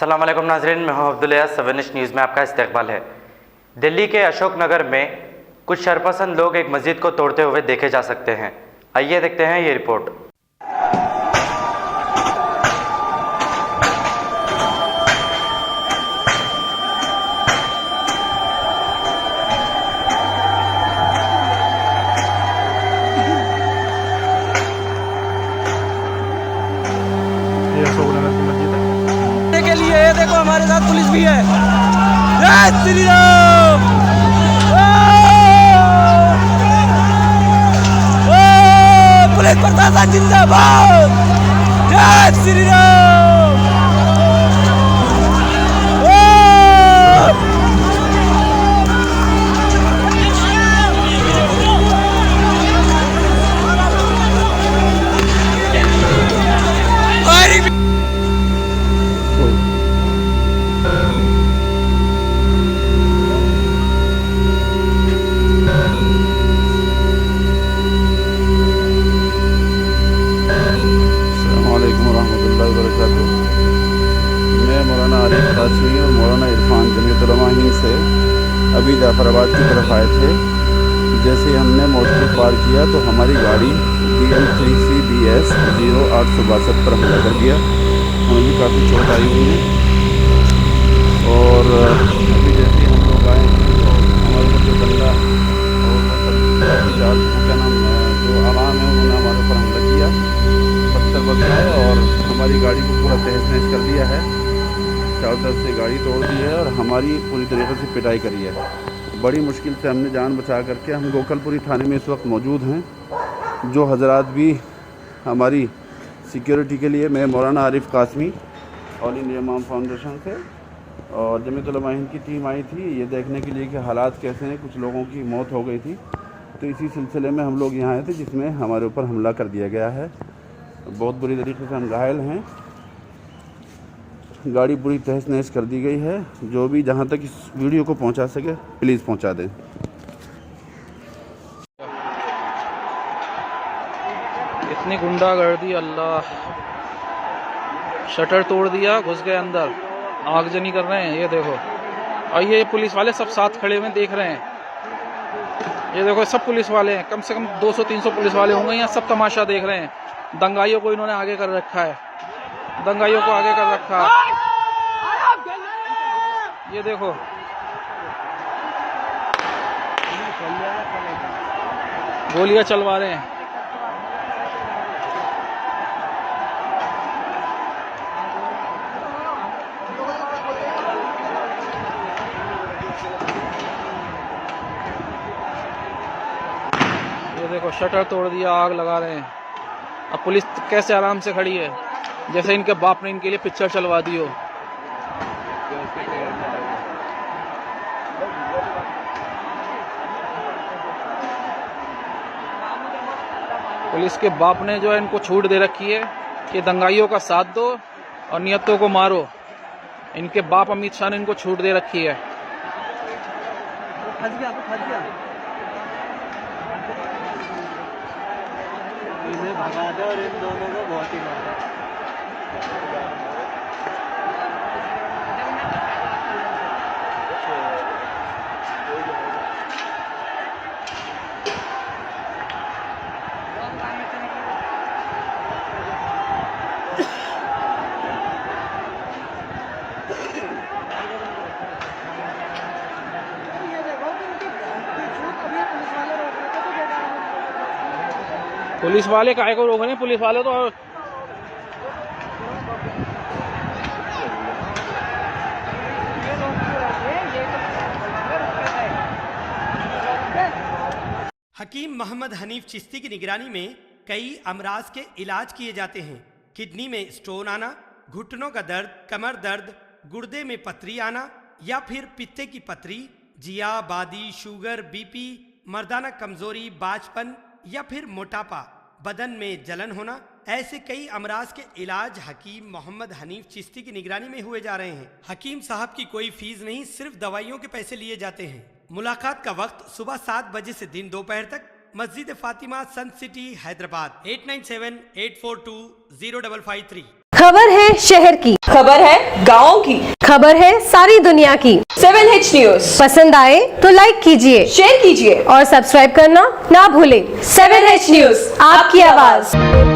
अस्सलाम वालेकुम नाज़रीन, मैं हूं अब्दुल 7 न्यूज़ में आपका इस्तकबाल है। दिल्ली के अशोक नगर में कुछ शरपसंद लोग एक मस्जिद को तोड़ते हुए देखे जा सकते हैं। आइए देखते हैं ये रिपोर्ट। ये अशोक नगर की मस्जिद है। के लिए ये देखो हमारे साथ पुलिस भी है। जय श्री राम। पुलिस प्रशासन जिंदाबाद। जय श्री राम। मैं मौलाना आरिफ कासमी और मौलाना इरफान जमीयत उलमा हिंद से अभी जाफराबाद की तरफ आए थे। जैसे ही हमने मोटर पार किया तो हमारी गाड़ी DL3CBS 0862 पर हमला कर दिया। हमें भी काफ़ी चोट आई हुई है और अभी जैसे ही हम लोग आए हैं तो हमारे ऊपर जो बंदा और क्या नाम जो आवाम है उन्होंने हमारे ऊपर हमला किया, पत्थर बरसाए और हमारी गाड़ी को पूरा तहस नहस कर दिया है। चारों तरफ से गाड़ी तोड़ दी है और हमारी पूरी तरीके से पिटाई करी है। बड़ी मुश्किल से हमने जान बचा करके हम गोकलपुरी थाने में इस वक्त मौजूद हैं। जो हजरात भी हमारी सिक्योरिटी के लिए, मैं मौलाना आरिफ कासमी ऑल इंडिया इमाम फाउंडेशन से और जमीयत उलमा हिंद की टीम आई थी ये देखने के लिए कि हालात कैसे हैं। कुछ लोगों की मौत हो गई थी तो इसी सिलसिले में हम लोग यहाँ आए थे जिसमें हमारे ऊपर हमला कर दिया गया है। बहुत बुरी तरीके से हम घायल हैं। गाड़ी पूरी तहस नहस कर दी गई है। जो भी जहाँ तक इस वीडियो को पहुँचा सके प्लीज़ पहुँचा दें। इतनी गुंडागर्दी, अल्लाह। शटर तोड़ दिया, घुस गए अंदर, आगजनी कर रहे हैं। ये देखो, और ये पुलिस वाले सब साथ खड़े हुए देख रहे हैं। ये देखो सब पुलिस वाले हैं, कम से कम 200-300 पुलिस वाले होंगे यहाँ, सब तमाशा देख रहे हैं। दंगाइयों को इन्होंने आगे कर रखा है, दंगाइयों को आगे कर रखा है। ये देखो, गोलियां चलवा रहे हैं। ये देखो शटर तोड़ दिया, आग लगा रहे हैं। अब पुलिस कैसे आराम से खड़ी है, जैसे इनके बाप ने इनके लिए पिक्चर चलवा दी हो। पुलिस के बाप ने जो है इनको छूट दे रखी है कि दंगाइयों का साथ दो और नियतों को मारो। इनके बाप अमित शाह ने इनको छूट दे रखी है। इन्हें भगा दो और इन दोनों को बहुत ही मारा। पुलिस वाले काहे को रोक रहे हैं? पुलिस वाले तो हकीम मोहम्मद हनीफ चिश्ती की निगरानी में कई अमराज के इलाज किए जाते हैं। किडनी में स्टोन आना, घुटनों का दर्द, कमर दर्द, गुर्दे में पथरी आना या फिर पित्ते की पथरी, जिया, बादी, शुगर, बीपी, मर्दाना कमजोरी, बाजपन या फिर मोटापा, बदन में जलन होना, ऐसे कई अमराज के इलाज हकीम मोहम्मद हनीफ चिश्ती की निगरानी में हुए जा रहे हैं। हकीम साहब की कोई फीस नहीं, सिर्फ दवाइयों के पैसे लिए जाते हैं। मुलाकात का वक्त सुबह 7 बजे से दिन दोपहर तक। मस्जिद फातिमा, सन सिटी, हैदराबाद। 8978420553। खबर है शहर की, खबर है गाँव की, खबर है सारी दुनिया की। 7H न्यूज पसंद आए तो लाइक कीजिए, शेयर कीजिए और सब्सक्राइब करना ना भूलें। 7H न्यूज, आपकी आवाज।